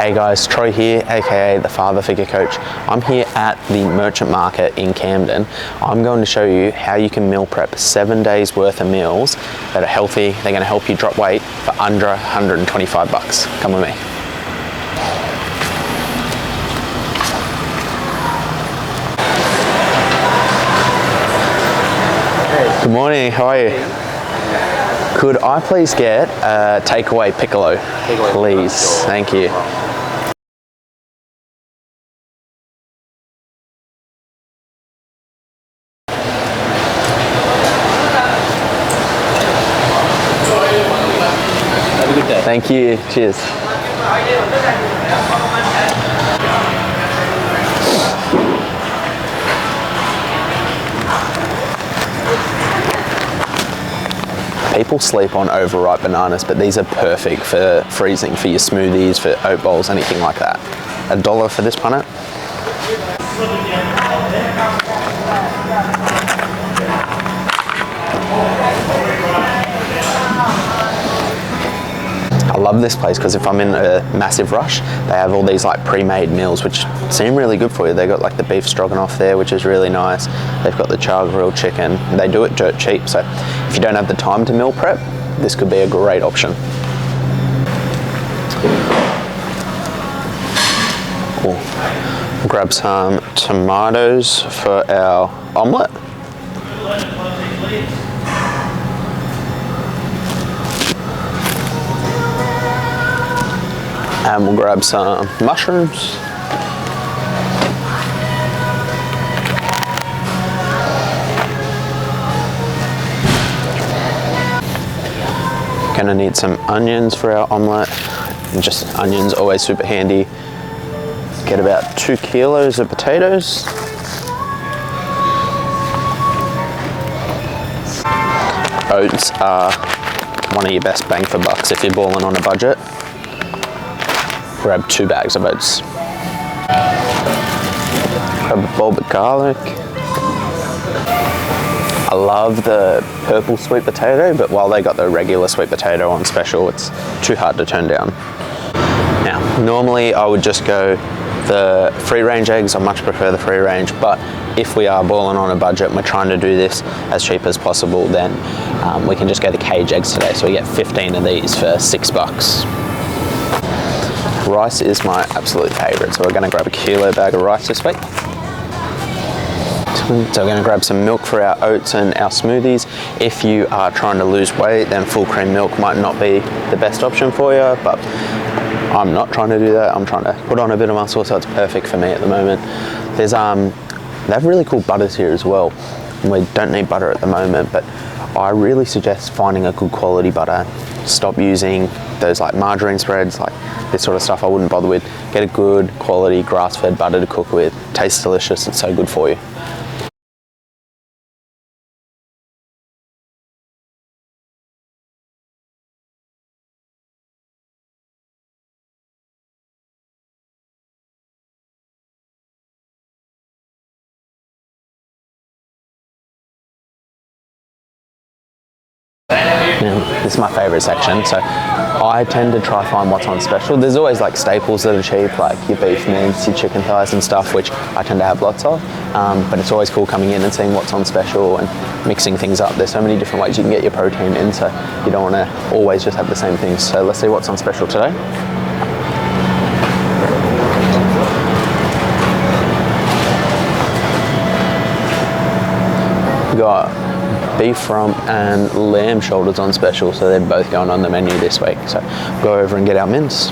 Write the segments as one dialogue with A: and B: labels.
A: Hey guys, Troy here, aka the Father Figure Coach. I'm here at the Merchant Market in Camden. I'm going to show you how you can meal prep 7 days worth of meals that are healthy. They're going to help you drop weight for under 125 bucks. Come with me. Good morning, how are you? Could I please get a takeaway piccolo? Please, thank you.
B: Have a good day.
A: Thank you, cheers. People sleep on overripe bananas, but these are perfect for freezing, for your smoothies, for oat bowls, anything like that. $1 for this punnet. I love this place because if I'm in a massive rush, they have all these like pre-made meals which seem really good for you. They got like the beef stroganoff there, which is really nice. They've got the char grilled chicken. They do it dirt cheap, so if you don't have the time to meal prep, this could be a great option. Cool. We'll grab some tomatoes for our omelette. And we'll grab some mushrooms. Gonna need some onions for our omelette. And just onions, always super handy. Get about 2 kilos of potatoes. Oats are one of your best bang for bucks if you're balling on a budget. Grab 2 bags of oats. Grab a bulb of garlic. I love the purple sweet potato, but while they got the regular sweet potato on special, it's too hard to turn down. Now, normally I would just go the free range eggs. I much prefer the free range, but if we are balling on a budget and we're trying to do this as cheap as possible, then we can just go the cage eggs today. So we get 15 of these for $6. Rice is my absolute favourite, so we're going to grab a kilo bag of rice this week. So we're going to grab some milk for our oats and our smoothies. If you are trying to lose weight, then full cream milk might not be the best option for you, but I'm not trying to do that. I'm trying to put on a bit of muscle, so it's perfect for me at the moment. There's they have really cool butters here as well. We don't need butter at the moment, but I really suggest finding a good quality butter. Stop using those like margarine spreads, like this sort of stuff I wouldn't bother with. Get a good quality grass-fed butter to cook with. Tastes delicious, it's so good for you. Now, this is my favourite section, so I tend to try find what's on special. There's always like staples that are cheap, like your beef mince, your chicken thighs and stuff, which I tend to have lots of, but it's always cool coming in and seeing what's on special and mixing things up. There's so many different ways you can get your protein in, so you don't want to always just have the same things. So let's see what's on special today. We got beef rump and lamb shoulders on special, so they're both going on the menu this week. So we'll go over and get our mince.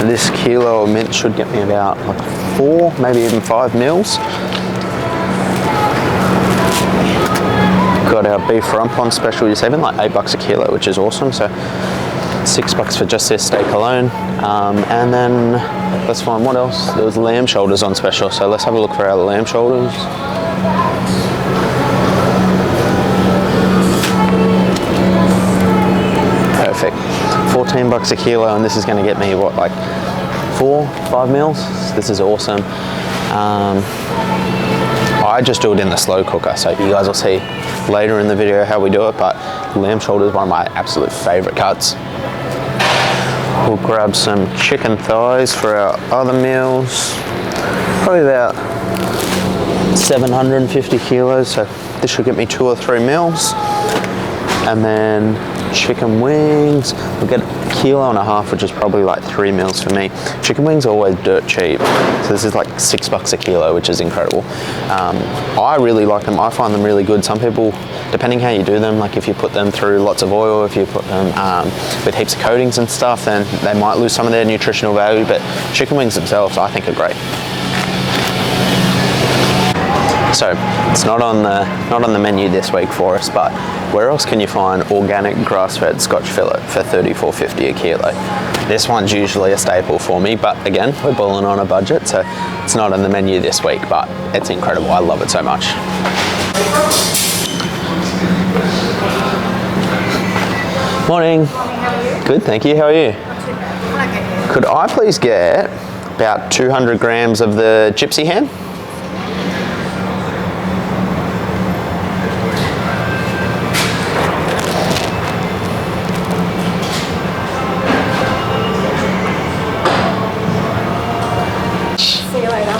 A: This kilo of mince should get me about like 4, maybe even 5 meals. Got our beef rump on special. You're saving like $8 a kilo, which is awesome. So $6 for just this steak alone. And then let's find what else. There was lamb shoulders on special, so let's have a look for our lamb shoulders. Perfect. $14 a kilo, and this is going to get me what, like 4-5 meals. This is awesome. I I just do it in the slow cooker, so you guys will see later in the video how we do it, but lamb shoulder is one of my absolute favorite cuts. We'll grab some chicken thighs for our other meals. Probably about 750 kilos, so this should get me 2 or 3 meals. And then chicken wings, we'll get 1.5 kilos, which is probably like 3 meals for me. Chicken wings are always dirt cheap, so this is like $6 a kilo, which is incredible. I really like them. I find them really good. Some people, depending how you do them, like if you put them through lots of oil, if you put them with heaps of coatings and stuff, then they might lose some of their nutritional value, but chicken wings themselves I think are great. So it's not on the menu this week for us, but where else can you find organic grass-fed Scotch fillet for $34.50 a kilo? This one's usually a staple for me, but again, we're balling on a budget, so it's not on the menu this week, but it's incredible. I love it so much. Morning. How are you? Good, thank you. How are you? Could I please get about 200 grams of the gypsy ham?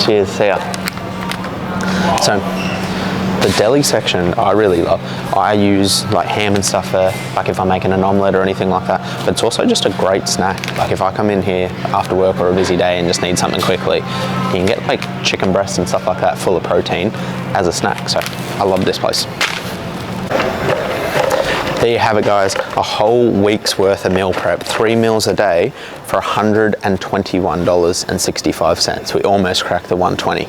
A: Cheers, see ya. So, the deli section I really love. I use like ham and stuff for like if I'm making an omelette or anything like that, but it's also just a great snack. Like if I come in here after work or a busy day and just need something quickly, you can get like chicken breasts and stuff like that full of protein as a snack. So I love this place. There you have it, guys, a whole week's worth of meal prep, 3 meals a day for $121.65. We almost cracked the 120.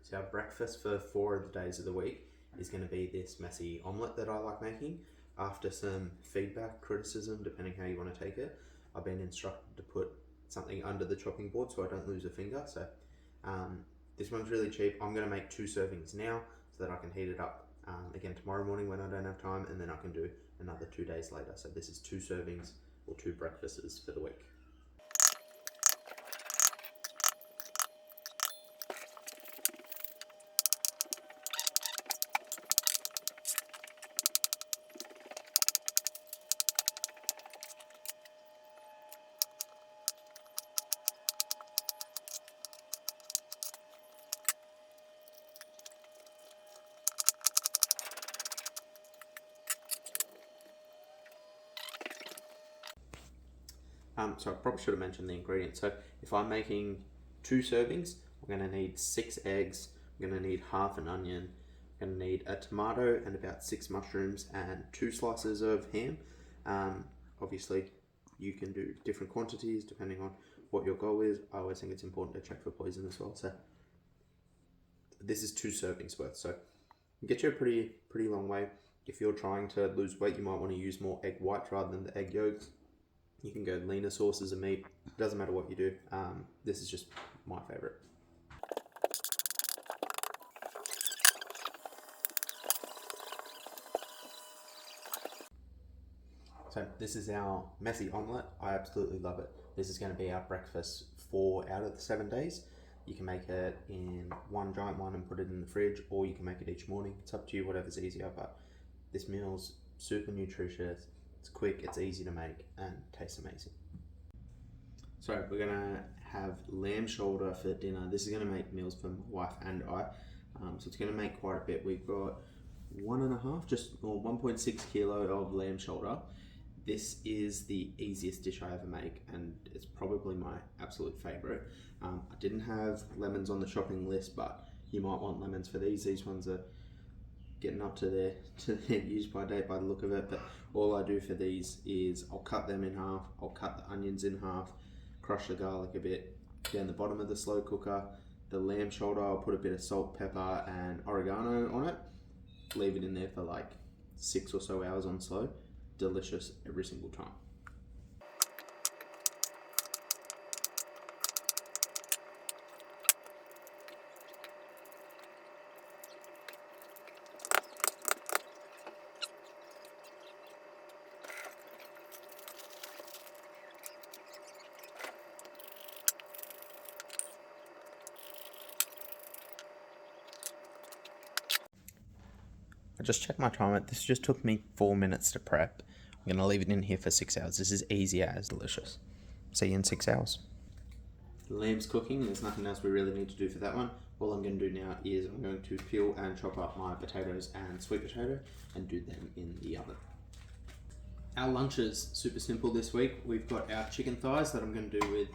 A: So our breakfast for 4 of the days of the week is going to be this messy omelette that I like making. After some feedback, criticism, depending how you want to take it, I've been instructed to put something under the chopping board so I don't lose a finger. So this one's really cheap. I'm going to make 2 servings now so that I can heat it up again tomorrow morning when I don't have time, and then I can do another 2 days later. So this is 2 servings or 2 breakfasts for the week. So I probably should have mentioned the ingredients. So if I'm making 2 servings, I'm going to need 6 eggs, I'm going to need half an onion, I'm going to need a tomato and about 6 mushrooms and 2 slices of ham. Obviously, you can do different quantities depending on what your goal is. I always think it's important to check for poison as well. So this is 2 servings worth. So it get you a pretty long way. If you're trying to lose weight, you might want to use more egg whites rather than the egg yolks. You can go leaner sources of meat. Doesn't matter what you do. This is just my favorite. So this is our messy omelette. I absolutely love it. This is going to be our breakfast 4 out of the 7 days. You can make it in one giant one and put it in the fridge, or you can make it each morning. It's up to you, whatever's easier, but this meal's super nutritious. It's quick, it's easy to make, and tastes amazing. So we're gonna have lamb shoulder for dinner. This is gonna make meals for my wife and I. So it's gonna make quite a bit. We've got 1.6 kilo of lamb shoulder. This is the easiest dish I ever make, and it's probably my absolute favorite. I didn't have lemons on the shopping list, but you might want lemons for these. These ones are getting up to their use by date by the look of it, but all I do for these is I'll cut them in half, I'll cut the onions in half, crush the garlic a bit, down the bottom of the slow cooker. The lamb shoulder, I'll put a bit of salt, pepper and oregano on it, leave it in there for like 6 or so hours on slow. Delicious every single time. I just checked my timer. This just took me 4 minutes to prep. I'm going to leave it in here for 6 hours. This is easy as delicious. See you in 6 hours. The lamb's cooking. There's nothing else we really need to do for that one. All I'm going to do now is I'm going to peel and chop up my potatoes and sweet potato and do them in the oven. Our lunch is super simple this week. We've got our chicken thighs that I'm going to do with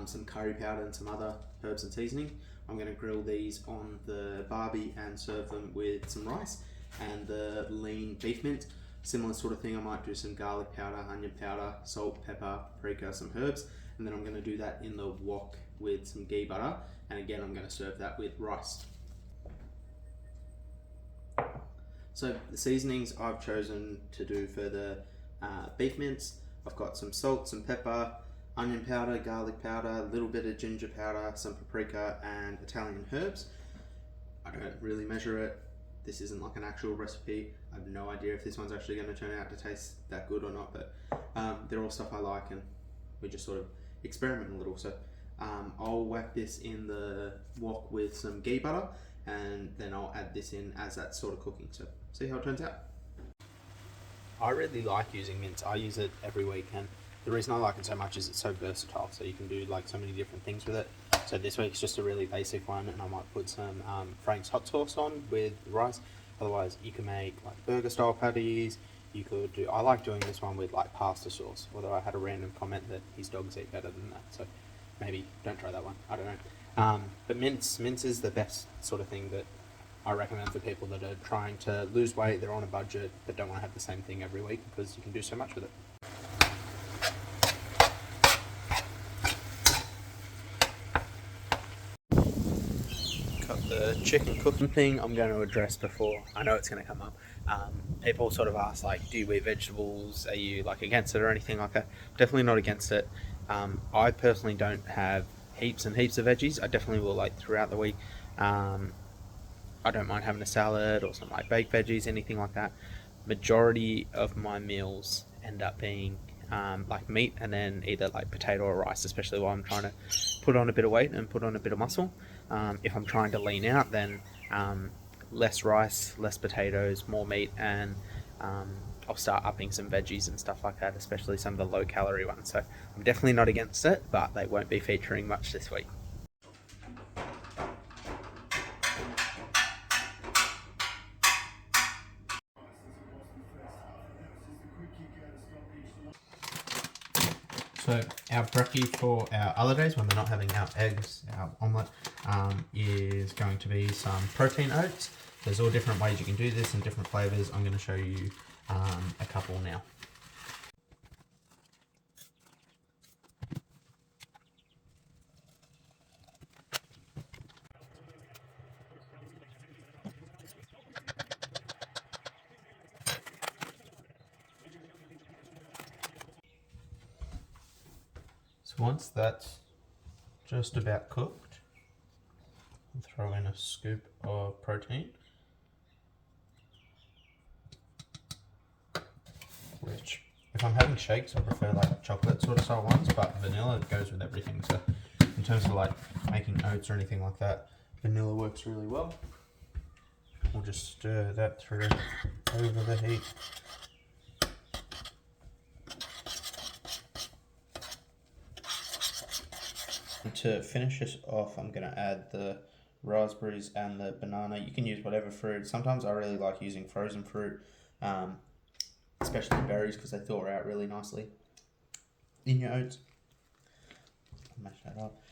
A: some curry powder and some other herbs and seasoning. I'm going to grill these on the barbie and serve them with some rice. And the lean beef mint, similar sort of thing. I might do some garlic powder, onion powder, salt, pepper, paprika, some herbs, and then I'm going to do that in the wok with some ghee butter, and again I'm going to serve that with rice. So the seasonings I've chosen to do for the beef mince, I've got some salt, some pepper, onion powder, garlic powder, a little bit of ginger powder, some paprika and Italian herbs. I don't really measure it. This isn't like an actual recipe. I have no idea if this one's actually going to turn out to taste that good or not, but they're all stuff I like and we just sort of experiment a little. So I'll whack this in the wok with some ghee butter and then I'll add this in as that's sort of cooking. So see how it turns out. I really like using mince. I use it every week, and the reason I like it so much is it's so versatile. So you can do like so many different things with it. So this week's just a really basic one, and I might put some Frank's hot sauce on with rice. Otherwise, you can make like burger style patties. You could do. I like doing this one with like pasta sauce. Although I had a random comment that his dogs eat better than that, so maybe don't try that one. I don't know. But mince is the best sort of thing that I recommend for people that are trying to lose weight, they're on a budget, but don't want to have the same thing every week because you can do so much with it. Got the chicken cooking thing I'm going to address before. I know it's going to come up. People sort of ask, like, do you eat vegetables? Are you like against it or anything like that? Definitely not against it. I personally don't have heaps and heaps of veggies. I definitely will like throughout the week. I don't mind having a salad or some like baked veggies, anything like that. Majority of my meals end up being like meat and then either like potato or rice, especially while I'm trying to put on a bit of weight and put on a bit of muscle. If I'm trying to lean out, then less rice, less potatoes, more meat, and I'll start upping some veggies and stuff like that, especially some of the low calorie ones. So I'm definitely not against it, but they won't be featuring much this week. So our brekkie for our other days when we're not having our eggs, our omelette, is going to be some protein oats. There's all different ways you can do this and different flavours. I'm going to show you a couple now. So once that's just about cooked, I'll throw in a scoop of protein, which if I'm having shakes I prefer like chocolate sort of style ones, but vanilla goes with everything. So in terms of like making oats or anything like that, vanilla works really well. We'll just stir that through over the heat. To finish this off, I'm going to add the raspberries and the banana. You can use whatever fruit. Sometimes I really like using frozen fruit, especially berries, because they thaw out really nicely in your oats. Mash that up.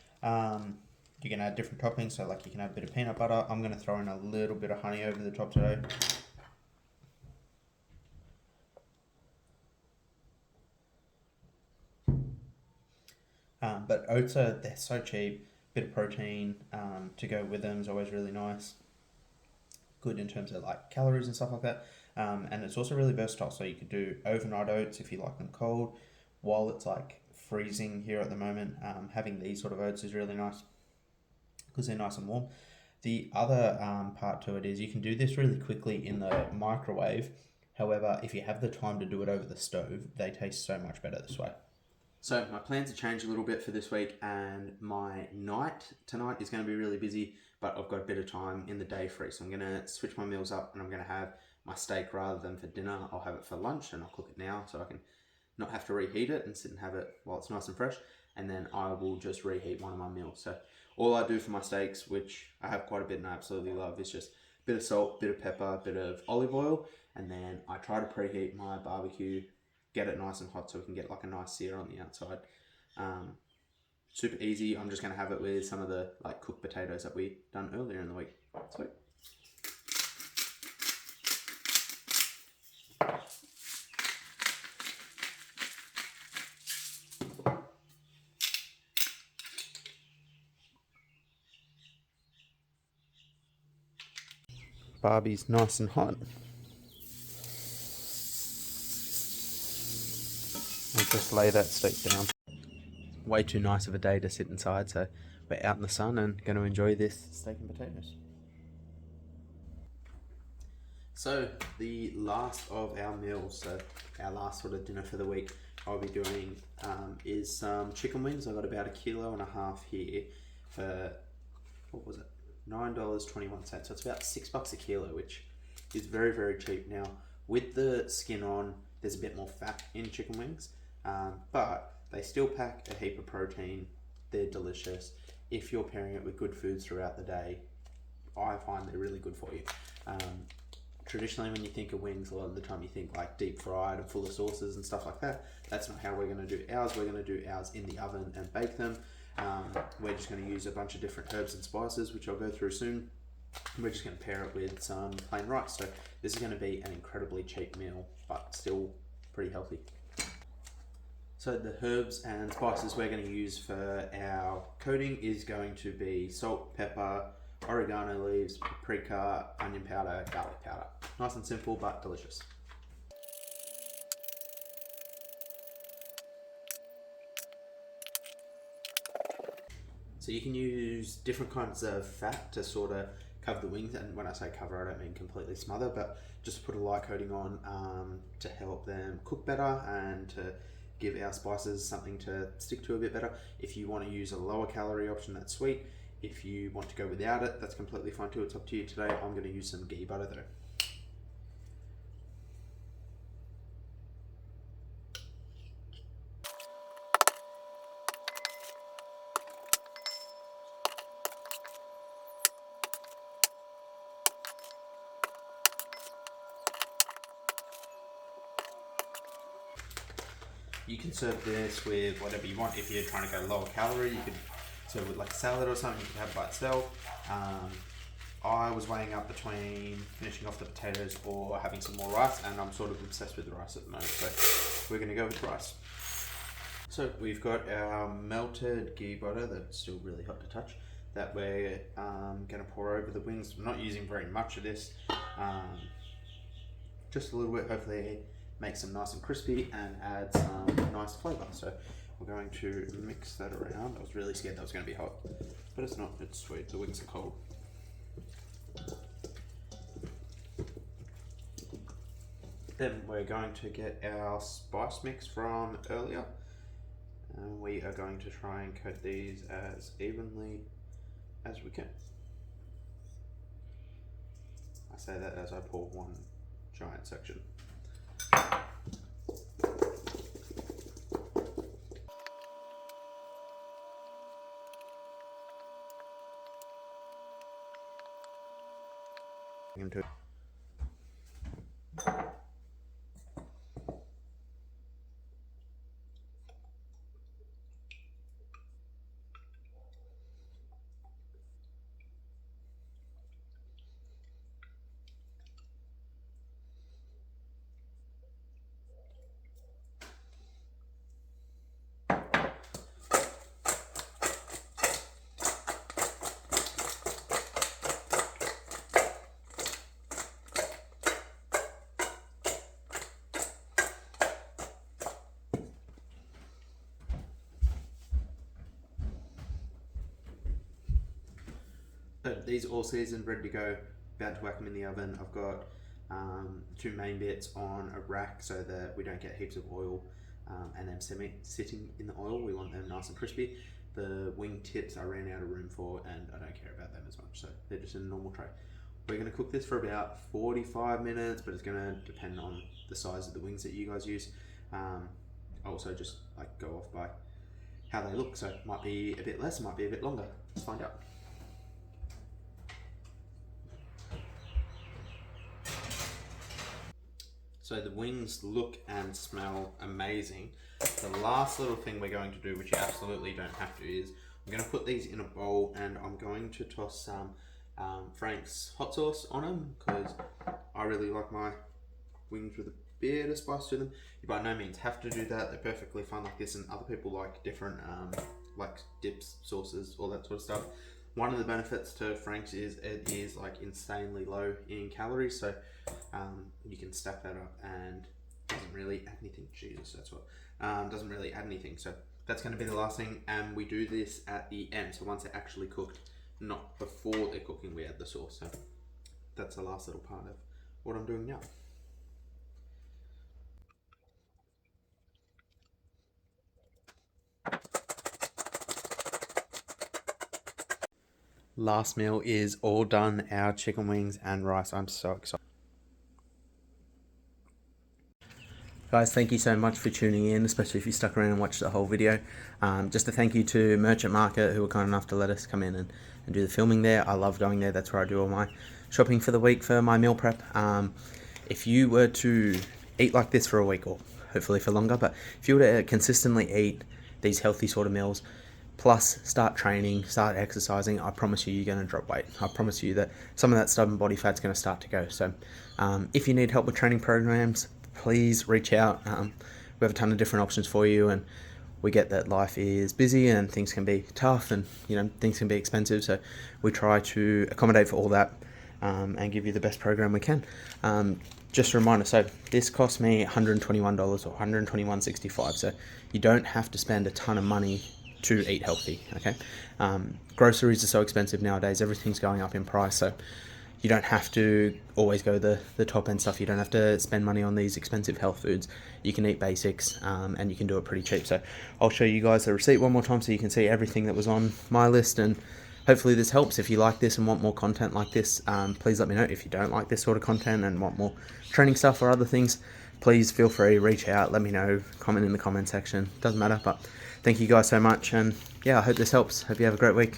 A: You can add different toppings, so like you can add a bit of peanut butter. I'm going to throw in a little bit of honey over the top today. But oats they're so cheap. Bit of protein to go with them is always really nice. Good in terms of like calories and stuff like that. And it's also really versatile. So you could do overnight oats if you like them cold. While it's like freezing here at the moment, having these sort of oats is really nice because they're nice and warm. The other part to it is you can do this really quickly in the microwave. However, if you have the time to do it over the stove, they taste so much better this way. So my plans have changed a little bit for this week, and my night tonight is going to be really busy, but I've got a bit of time in the day free. So I'm going to switch my meals up and I'm going to have my steak rather than for dinner, I'll have it for lunch and I'll cook it now so I can not have to reheat it and sit and have it while it's nice and fresh. And then I will just reheat one of my meals. So all I do for my steaks, which I have quite a bit and I absolutely love, is just a bit of salt, bit of pepper, bit of olive oil, and then I try to preheat my barbecue, get it nice and hot so we can get like a nice sear on the outside. Super easy. I'm just going to have it with some of the like cooked potatoes that we done earlier in the week. Sweet. Barbie's nice and hot. I'll just lay that steak down. Way too nice of a day to sit inside, so we're out in the sun and going to enjoy this steak and potatoes. So the last of our meals, so our last sort of dinner for the week, I'll be doing is some chicken wings. I got about 1.5 kilos here for, what was it, $9.21. So it's about $6 a kilo, which is very, very cheap. Now with the skin on, there's a bit more fat in chicken wings, but they still pack a heap of protein. They're delicious. If you're pairing it with good foods throughout the day, I find they're really good for you. Traditionally, when you think of wings, a lot of the time you think like deep fried and full of sauces and stuff like that. That's not how we're going to do ours. We're going to do ours in the oven and bake them. We're just going to use a bunch of different herbs and spices, which I'll go through soon. We're just going to pair it with some plain rice. So this is going to be an incredibly cheap meal, but still pretty healthy. So the herbs and spices we're going to use for our coating is going to be salt, pepper, oregano leaves, paprika, onion powder, garlic powder. Nice and simple, but delicious. So you can use different kinds of fat to sort of cover the wings, and when I say cover, I don't mean completely smother, but just put a light coating on to help them cook better and to give our spices something to stick to a bit better. If you want to use a lower calorie option, that's sweet. If you want to go without it, that's completely fine too. It's up to you. Today I'm going to use some ghee butter though. You can serve this with whatever you want. If you're trying to go lower calorie, you could serve it with like a salad or something. You can have it by itself. I was weighing up between finishing off the potatoes or having some more rice, and I'm sort of obsessed with the rice at the moment, so we're going to go with rice. So we've got our melted ghee butter that's still really hot to touch that we're going to pour over the wings. I'm not using very much of this, just a little bit. Hopefully make them nice and crispy and add some nice flavour. So we're going to mix that around. I was really scared that was going to be hot, but it's not. It's sweet. The wings are cold. Then we're going to get our spice mix from earlier, and we are going to try and coat these as evenly as we can. I say that as I pour one giant section. Into these are all seasoned, ready to go, about to whack them in the oven. I've got two main bits on a rack so that we don't get heaps of oil and them sitting in the oil. We want them nice and crispy. The wing tips I ran out of room for, and I don't care about them as much, so they're just in a normal tray. We're going to cook this for about 45 minutes, but it's going to depend on the size of the wings that you guys use. Also just like go off by how they look, so it might be a bit less, it might be a bit longer. Let's find out. So the wings look and smell amazing. The last little thing we're going to do, which you absolutely don't have to, is I'm going to put these in a bowl and I'm going to toss some Frank's hot sauce on them, because I really like my wings with a bit of spice to them. You by no means have to do that. They're perfectly fine like this, and other people like different like dips, sauces, all that sort of stuff. One of the benefits to Frank's is it is like insanely low in calories, so you can stack that up and doesn't really add anything. Jesus, that's what doesn't really add anything. So that's going to be the last thing, and we do this at the end. So once they're actually cooked, not before they're cooking, we add the sauce. So that's the last little part of what I'm doing now. Last meal is all done, our chicken wings and rice. I'm so excited. Guys, thank you so much for tuning in, especially if you stuck around and watched the whole video. Just a thank you to Merchant Market, who were kind enough to let us come in and do the filming there. I love going there. That's where I do all my shopping for the week for my meal prep. If you were to eat like this for a week, or hopefully for longer, but if you were to consistently eat these healthy sort of meals, plus start training, start exercising, I promise you, you're going to drop weight. I promise you that some of that stubborn body fat's going to start to go. So if you need help with training programs, please reach out. We have a ton of different options for you, and we get that life is busy and things can be tough, and things can be expensive, so we try to accommodate for all that and give you the best program we can. Just a reminder, so this cost me $121 or $121.65, so you don't have to spend a ton of money to eat healthy. Okay, groceries are so expensive nowadays, everything's going up in price, so you don't have to always go the top end stuff. You don't have to spend money on these expensive health foods. You can eat basics and you can do it pretty cheap. So I'll show you guys the receipt one more time so you can see everything that was on my list, and hopefully this helps. If you like this and want more content like this, please let me know. If you don't like this sort of content and want more training stuff or other things, please feel free, reach out, let me know, comment in the comment section, doesn't matter. But thank you guys so much, and yeah, I hope this helps. Hope you have a great week.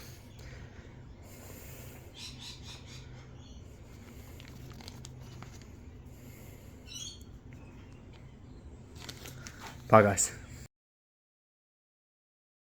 A: Bye guys.